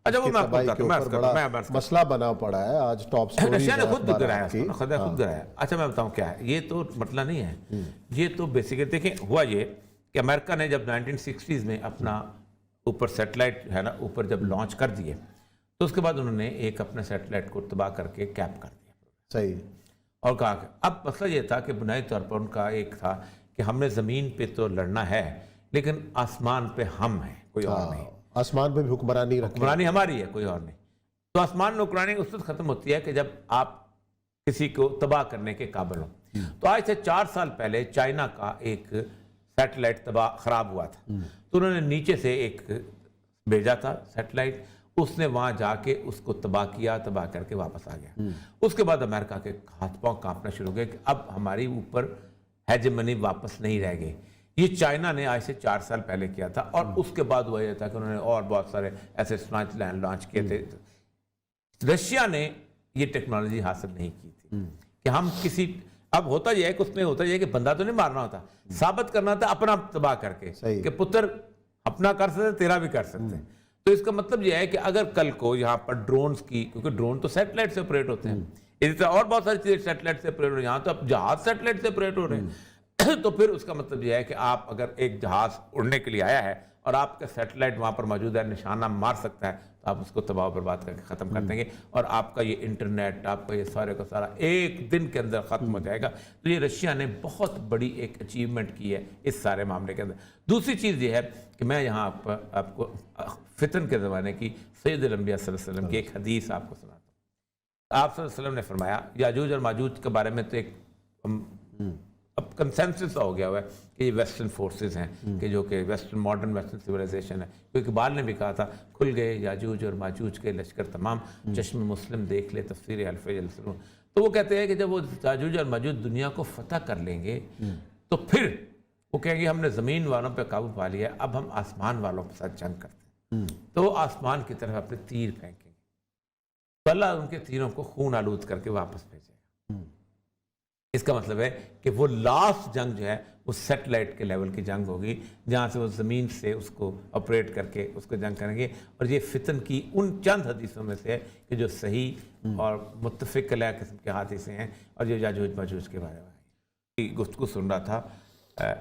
اچھا وہ میں آپ کو تباہی کے اوپر بڑا مسئلہ بنا پڑا ہے آج ٹاپ سٹوری رشیا نے خود گرایا، خود گرایا۔ اچھا میں بتاؤں کیا ہے، یہ تو مسئلہ نہیں ہے، یہ تو بیسیکلی دیکھیں ہوا یہ کہ امریکہ نے جب 1960s میں اپنا اوپر سیٹلائٹ ہے نا اوپر جب لانچ کر دیے تو اس کے بعد انہوں نے ایک اپنے سیٹلائٹ کو تباہ کر کے کیپ کر دیا صحیح، اور کہا کہ اب مسئلہ یہ تھا کہ بنیادی طور پر ان کا ایک تھا کہ ہم نے زمین پہ تو لڑنا ہے لیکن آسمان پہ ہم ہیں، کوئی اور نہیں، آسمان پہ بھی حکمرانی رکھیں، حکمرانی ہماری ہے، کوئی اور نہیں۔ تو آسمان میں حکمرانی اس وقت ختم ہوتی ہے کہ جب آپ کسی کو تباہ کرنے کے قابل ہوں۔ تو آج سے 4 سال پہلے چائنا کا ایک سیٹلائٹ تباہ خراب ہوا تھا، تو انہوں نے نیچے سے ایک بھیجا تھا سیٹلائٹ، اس نے وہاں جا کے اس کو تباہ کیا، تباہ کر کے واپس آ گیا۔ اس کے بعد امریکہ کے ہاتھ پاؤں کانپنا شروع ہو گئے کہ اب ہماری اوپر ہیجمنی واپس نہیں رہ گئی۔ یہ چائنا نے آج سے 4 سال پہلے کیا تھا، اور اس کے بعد ہوا یہ تھا کہ انہوں نے اور بہت سارے ایسے لانچ کیے تھے۔ رشیا نے یہ ٹیکنالوجی حاصل نہیں کی تھی کہ ہم کسی، اب ہوتا یہ ہے کہ اس میں ہوتا یہ ہے کہ بندہ تو نہیں مارنا ہوتا، ثابت کرنا تھا اپنا تباہ کر کے کہ پتر اپنا کر سکتے تیرا بھی کر سکتے ہیں۔ تو اس کا مطلب یہ ہے کہ اگر کل کو یہاں پر ڈرونز کی، کیونکہ ڈرون تو سیٹلائٹ سے آپریٹ ہوتے ہیں، اسی طرح اور بہت ساری چیزیں سیٹلائٹ سے آپریٹ ہو رہی ہیں، یہاں تو اب جہاز سیٹلائٹ سے آپریٹ ہو رہے ہیں، تو پھر اس کا مطلب یہ ہے کہ آپ اگر ایک جہاز اڑنے کے لیے آیا ہے اور آپ کا سیٹلائٹ وہاں پر موجود ہے، نشانہ مار سکتا ہے، تو آپ اس کو تباہ و برباد کر کے ختم کر دیں گے، اور آپ کا یہ انٹرنیٹ، آپ کا یہ سارے کا سارا ایک دن کے اندر ختم ہو جائے گا۔ تو یہ رشیا نے بہت بڑی ایک اچیومنٹ کی ہے اس سارے معاملے کے اندر۔ دوسری چیز یہ ہے کہ میں یہاں آپ کو فتن کے زمانے کی سید الانبیاء صلی اللہ علیہ وسلم کی ایک حدیث آپ کو سناتا ہوں۔ آپ صلی اللہ علیہ وسلم نے فرمایا، یاجوج اور ماجوج کے بارے میں تو ایک اب کنسنسس ہو گیا ہوا ہے کہ یہ ویسٹرن فورسز ہیں، کہ جو کہ ماڈرن ویسٹرن سیولائزیشن ہے، کیونکہ اقبال نے بھی کہا تھا کھل گئے یاجوج اور ماجوج کے لشکر تمام، چشم مسلم دیکھ لے تفسیر الف جلسلوں۔ تو وہ کہتے ہیں کہ جب وہ یاجوج اور ماجوج دنیا کو فتح کر لیں گے تو پھر وہ کہیں گے ہم نے زمین والوں پہ قابو پا لیا ہے، اب ہم آسمان والوں کے ساتھ جنگ کرتے ہیں۔ تو وہ آسمان کی طرف اپنے تیر پھینکیں گے، تو اللہ ان کے تیروں کو خون آلود کر کے واپس بھیجے گا۔ اس کا مطلب ہے کہ وہ لاسٹ جنگ جو ہے وہ سیٹلائٹ کے لیول کی جنگ ہوگی، جہاں سے وہ زمین سے اس کو آپریٹ کر کے اس کو جنگ کریں گے۔ اور یہ فتن کی ان چند حدیثوں میں سے ہے کہ جو صحیح اور متفق علیہ قسم کے حدیثیں ہیں، اور جو یاجوج ماجوج کے بارے میں گفتگو سن رہا تھا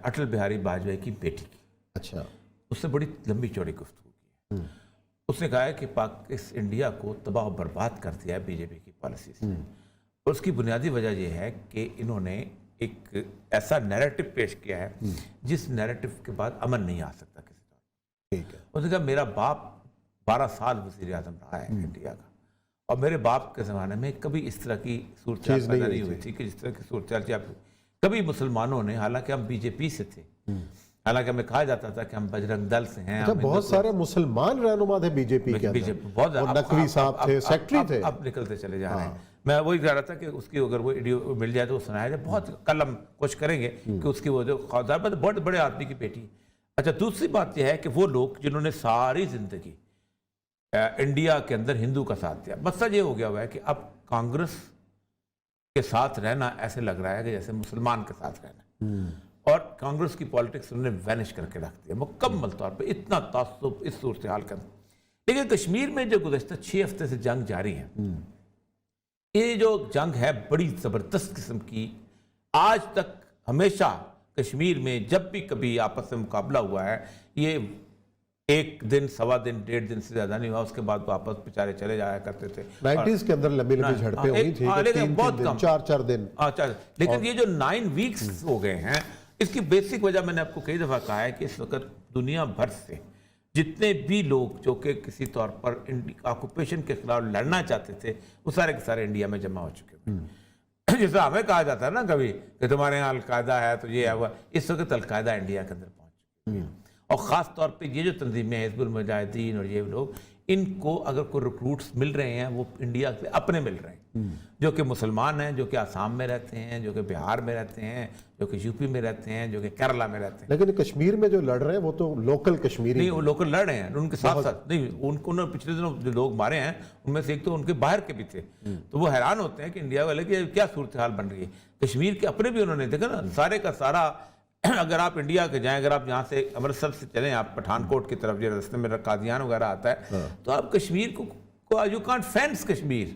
اٹل بہاری واجپئی کی بیٹی کی، اچھا، اس سے بڑی لمبی چوڑی گفتگو کی ہے۔ اس نے کہا ہے کہ انڈیا کو تباہ و برباد کر دیا ہے بی جے پی کی پالیسی سے، اور اس کی بنیادی وجہ یہ ہے کہ انہوں نے ایک ایسا نیریٹو پیش کیا ہے جس نیریٹو کے بعد امن نہیں آ سکتا کسی طور پر۔ اس نے کہا میرا باپ 12 سال وزیر اعظم رہا ہے انڈیا کا، اور میرے باپ کے زمانے میں کبھی اس طرح کی صورتحال پیدا نہیں ہوئی تھی کہ جس طرح کی صورتحال کبھی مسلمانوں نے، حالانکہ ہم بی جے پی سے تھے، حالانکہ ہمیں کہا جاتا تھا کہ ہم بجرنگ دل سے ہیں، بہت سارے مسلمان رہنما تھے بی جے پی کے اندر، نقوی صاحب تھے، سیکٹری تھے، اب نکلتے چلے جا رہے ہیں۔ میں وہی کہہ رہا تھا کہ اس کی اگر وہ ویڈیو مل جائے تو وہ سنایا جائے، بہت کل ہم کوشش کریں گے کہ اس کی وہ جو خواہدار بہت بڑے آدمی کی بیٹی۔ اچھا دوسری بات یہ ہے کہ وہ لوگ جنہوں نے ساری زندگی انڈیا کے اندر ہندو کا ساتھ دیا، مسئلہ یہ ہو گیا ہوا ہے کہ اب کانگریس کے ساتھ رہنا ایسے لگ رہا ہے کہ جیسے مسلمان کے ساتھ رہنا، اور کانگریس کی پالیٹکس انہوں نے وینش کر کے رکھ دیا مکمل طور پہ، اتنا تعصب اس صورتحال کا۔ لیکن کشمیر میں جو گزشتہ 6 ہفتے سے جنگ جاری ہے، یہ جو جنگ ہے بڑی زبردست قسم کی، آج تک ہمیشہ کشمیر میں جب بھی کبھی آپس میں مقابلہ ہوا ہے، یہ 1 دن، سوا دن، 1.5 دن سے زیادہ نہیں ہوا، اس کے بعد واپس بیچارے چلے جایا کرتے تھے۔ 90s کے اندر لمبی لمبی جھڑپیں ہوئی تھی، 3 دن 4 دن، لیکن یہ جو 9 ویکس ہو گئے ہیں، اس کی بیسک وجہ میں نے آپ کو کئی دفعہ کہا ہے کہ اس وقت دنیا بھر سے جتنے بھی لوگ جو کہ کسی طور پر آکوپیشن کے خلاف لڑنا چاہتے تھے، وہ سارے کے سارے انڈیا میں جمع ہو چکے ہیں۔ جیسے ہمیں کہا جاتا ہے نا کبھی کہ تمہارے یہاں القاعدہ ہے تو یہ ہے وہ، اس وقت القاعدہ انڈیا کے اندر پہنچ چکی ہے، اور خاص طور پہ یہ جو تنظیمیں حزب المجاہدین اور یہ لوگ، ان کو اگر کوئی ریکروٹس مل رہے ہیں وہ انڈیا سے اپنے مل رہے ہیں، جو کہ مسلمان ہیں، جو کہ آسام میں رہتے ہیں، جو کہ بہار میں رہتے ہیں، جو کہ یو پی میں رہتے ہیں، جو کہ کیرلا میں رہتے ہیں۔ لیکن کشمیر میں جو لڑ رہے ہیں وہ تو لوکل کشمیری نہیں، وہ لوکل لڑ رہے ہیں، ان کے ساتھ ساتھ نہیں، ان نے پچھلے دنوں جو لوگ مارے ہیں ان میں سے ایک تو ان کے باہر کے بھی تھے، تو وہ حیران ہوتے ہیں کہ انڈیا والے کی کیا صورتحال بن رہی ہے۔ کشمیر کے اپنے بھی انہوں نے دیکھا نا، سارے کا سارا اگر آپ انڈیا کے جائیں، اگر آپ یہاں سے امرتسر سے چلیں آپ پٹھانکوٹ کی طرف، جو راستے میں قادیان وغیرہ آتا ہے، تو آپ کشمیر کو you can't fans Kashmir.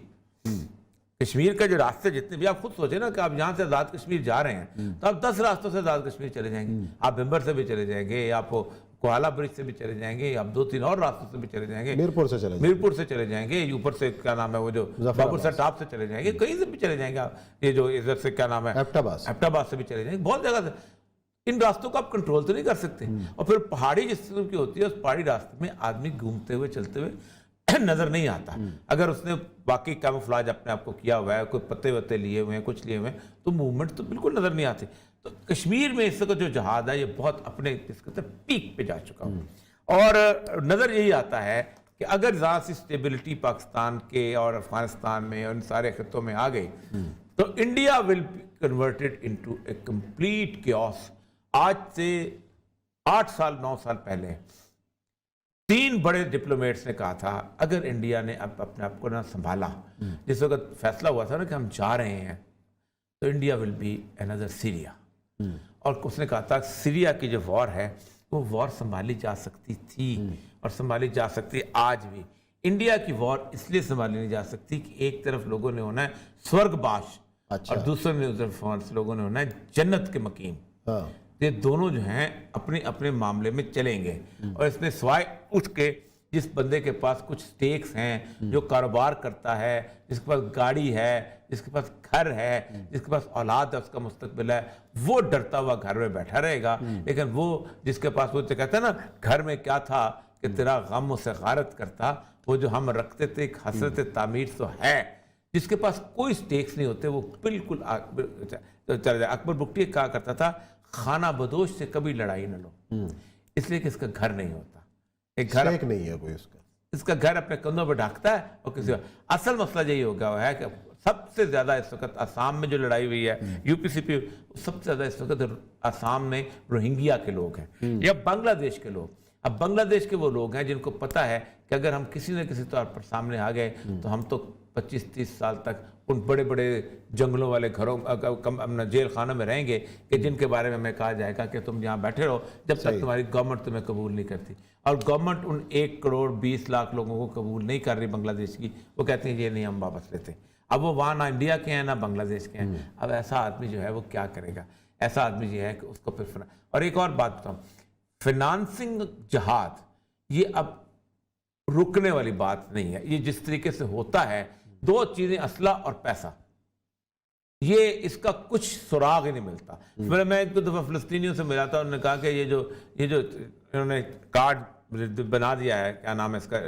Kashmir کا جو راستے جتنے بھی، آپ خود سوچیں نا کہ آپ یہاں سے آزاد کشمیر جا رہے ہیں تو آپ 10 راستوں سے آزاد کشمیر چلے جائیں گے. آپ بھمبر سے بھی چلے جائیں گے، آپ کوہالا برج سے بھی چلے جائیں گے، آپ 2-3 اور راستوں سے بھی چلے جائیں گے، میرپور سے چلے جائیں گے، اوپر سے کیا نام ہے وہ جو بابر سر ٹاپ سے چلے جائیں گے، کہیں سے بھی چلے جائیں گے آپ. یہ جو ادھر سے کیا نام ہے ایبٹ آباد سے بھی چلے جائیں گے، بہت جگہ سے. ان راستوں کو آپ کنٹرول تو نہیں کر سکتے. اور پھر پہاڑی جس قسم کی ہوتی ہے، اس پہاڑی راستے میں آدمی گھومتے ہوئے چلتے ہوئے نظر نہیں آتا. اگر اس نے باقی کیموفلاج اپنے آپ کو کیا ہوا ہے، کوئی پتے وتے لیے ہوئے ہیں، کچھ لیے ہوئے ہیں، تو موومنٹ تو بالکل نظر نہیں آتی. تو کشمیر میں اس وقت جو جہاد ہے یہ بہت اپنے پیک پہ جا چکا ہوں. اور نظر یہی آتا ہے کہ اگر ذرا سی اسٹیبلٹی پاکستان کے اور افغانستان میں اور ان سارے خطوں میں آ گئی تو India will be converted into a complete chaos. آج سے 8 سال 9 سال پہلے 3 بڑے ڈپلومیٹس نے کہا تھا اگر انڈیا نے اب اپنے آپ کو نہ سنبھالا، جس وقت فیصلہ ہوا تھا نا کہ ہم جا رہے ہیں، تو India will be another Syria. اور اس نے کہا تھا سیریا کی جو وار ہے وہ وار سنبھالی جا سکتی تھی اور سنبھالی جا سکتی آج بھی. انڈیا کی وار اس لیے سنبھالی نہیں جا سکتی کہ ایک طرف لوگوں نے ہونا ہے سورگ باش اور دوسرے طرف لوگوں نے ہونا ہے جنت کے مقیم. یہ دونوں جو ہیں اپنے اپنے معاملے میں چلیں گے. اور اس میں سوائے اٹھ کے جس بندے کے پاس کچھ سٹیکس ہیں، جو کاروبار کرتا ہے، جس کے پاس گاڑی ہے، جس کے پاس گھر ہے، جس کے پاس اولاد ہے، اس کا مستقبل ہے، وہ ڈرتا ہوا گھر میں بیٹھا رہے گا. لیکن وہ جس کے پاس وہ کہتا ہے نا گھر میں کیا تھا کہ تیرا غم اسے غارت کرتا، وہ جو ہم رکھتے تھے ایک حسرت تعمیر تو ہے. جس کے پاس کوئی سٹیکس نہیں ہوتے وہ بالکل چل جائے. اکبر بگٹی کہا کرتا تھا خانہ بدوش سے کبھی لڑائی نہ لو، اس لیے کہ اس کا گھر نہیں ہوتا. ایک گھر نہیں ہے کوئی، اس کا گھر اپنے کندھوں پہ ڈھانکتا ہے. اور کسی اصل مسئلہ یہی ہوگا ہے کہ سب سے زیادہ اس وقت آسام میں جو لڑائی ہوئی ہے، یو پی سی پی، سب سے زیادہ اس وقت آسام میں روہنگیا کے لوگ ہیں یا بنگلہ دیش کے لوگ. اب بنگلہ دیش کے وہ لوگ ہیں جن کو پتا ہے کہ اگر ہم کسی نہ کسی طور پر سامنے آ گئے تو ہم تو 25-30 سال تک ان بڑے بڑے جنگلوں والے گھروں جیل خانوں میں رہیں گے کہ جن کے بارے میں ہمیں کہا جائے گا کہ تم یہاں بیٹھے رہو جب تک تمہاری گورنمنٹ تمہیں قبول نہیں کرتی. اور گورنمنٹ ان 1 کروڑ 20 لاکھ لوگوں کو قبول نہیں کر رہی بنگلہ دیش کی. وہ کہتے ہیں یہ نہیں ہم واپس لیتے. اب وہ وہاں نہ انڈیا کے ہیں نہ بنگلہ دیش کے ہیں. اب ایسا آدمی جو ہے وہ کیا کرے گا؟ ایسا آدمی یہ ہے کہ اس کو پھر اور ایک اور بات بتاؤں، فنانسنگ جہاد یہ اب رکنے والی بات نہیں ہے. یہ جس طریقے سے ہوتا ہے، 2 چیزیں اسلحہ اور پیسہ، یہ اس کا کچھ سراغ ہی نہیں ملتا. میں ایک دفعہ فلسطینیوں سے ملا تھا، انہوں نے کہا کہ یہ جو انہوں نے کارڈ بنا دیا ہے، کیا نام ہے اس کا،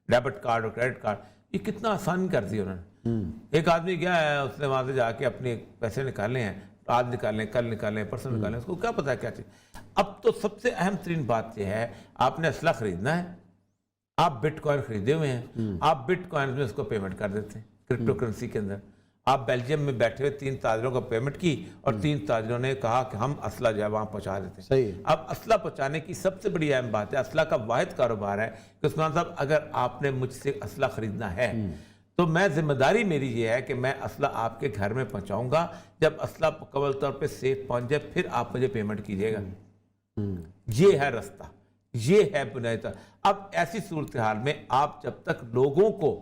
ڈیبٹ کارڈ اور کریڈٹ کارڈ، یہ کتنا آسان کر دیا انہوں نے. ایک آدمی گیا ہے، اس نے وہاں سے جا کے اپنے پیسے نکالے ہیں، آج نکالیں، کل نکالیں، پرسوں نکالیں، اس کو کیا پتا ہے کیا چیز. اب تو سب سے اہم ترین بات یہ ہے، آپ نے اسلحہ خریدنا ہے، آپ بٹ کوائن خریدے ہوئے ہیں، آپ بٹ کوائن میں اس کو پیمنٹ کر دیتے ہیں کرپٹو کرنسی کے اندر. آپ بیلجیم میں بیٹھے ہوئے 3 تاجروں کو پیمنٹ کی اور 3 تاجروں نے کہا کہ ہم اسلحہ جو ہے وہاں پہنچا دیتے ہیں. اب اسلحہ پہنچانے کی سب سے بڑی اہم بات ہے، اسلحہ کا واحد کاروبار ہے کہ عثمان صاحب اگر آپ نے مجھ سے اسلحہ خریدنا ہے تو میں ذمہ داری میری یہ ہے کہ میں اسلحہ آپ کے گھر میں پہنچاؤں گا. جب اسلحہ مکمل طور پہ سیف پہنچ جائے پھر آپ مجھے پیمنٹ کیجیے گا. یہ ہے رستہ، یہ ہے بنیاد. اب ایسی صورتحال میں آپ جب تک لوگوں کو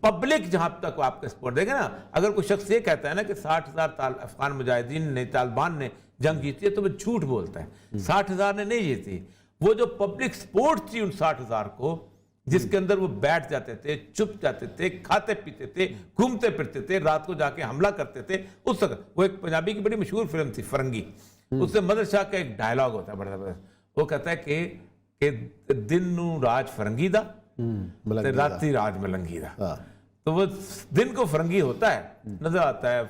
پبلک جہاں تک آپ کا سپورٹ دے گا نا، اگر کوئی شخص یہ کہتا ہے نا کہ 60,000 افغان مجاہدین نے، طالبان نے جنگ جیتی ہے، تو وہ جھوٹ بولتا ہے. 60,000 نے نہیں جیتی. وہ جو پبلک سپورٹ تھی ان 60,000 کو، جس کے اندر وہ بیٹھ جاتے تھے، چپ جاتے تھے، کھاتے پیتے تھے، گھومتے پھرتے تھے، رات کو جا کے حملہ کرتے تھے. اس وقت وہ ایک پنجابی کی بڑی مشہور فلم تھی فرنگی، اس سے مدر شاہ کا ایک ڈائلاگ ہوتا ہے بڑا زبردست. وہ کہتا ہے کہ دن نو راج فرنگی دا راتی راج ملنگی دا. تو وہ دن کو فرنگی ہوتا ہے، نظر آتا ہے،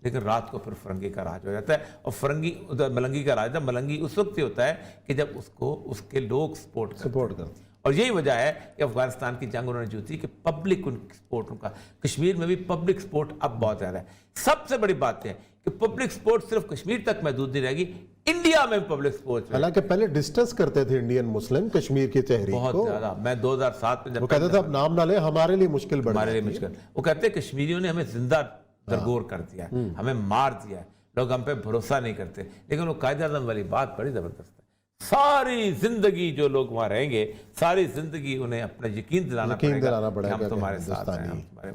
لیکن رات کو پھر فرنگی کا راج ہو جاتا ہے. اور فرنگی ملنگی کا راج تھا. ملنگی اس وقت ہی ہوتا ہے کہ جب اس کو اس کے لوگ سپورٹ کرتے ہیں. اور یہی وجہ ہے کہ افغانستان کی جنگ انہوں نے جیتی کہ پبلک ان سپورٹ کا. کشمیر میں بھی پبلک سپورٹ اب بہت زیادہ ہے. سب سے بڑی بات ہے کہ پبلک سپورٹ صرف کشمیر تک محدود نہیں رہے گی، انڈیا میں پبلک سپورٹ. حالانکہ پہلے ڈسکس کرتے تھے انڈین مسلم کشمیر کی تحریک کو بہت زیادہ. میں 2007 میں جب وہ کہتے تھے اب نام نہ لیں، ہمارے لیے مشکل بڑھ ہمارے لیے مشکل. وہ کہتے ہیں کشمیریوں نے ہمیں زندہ درگور کر دیا ہے، ہمیں مار دیا ہے. لوگ ہم پہ بھروسہ نہیں کرتے، لیکن وہ قائد اعظم والی بات بڑی زبردست ہے، ساری زندگی جو لوگ وہاں رہیں گے، ساری زندگی انہیں اپنا یقین دلانا پڑے گا کہ ہم تمہارے ساتھ ہیں، ہم تمہارے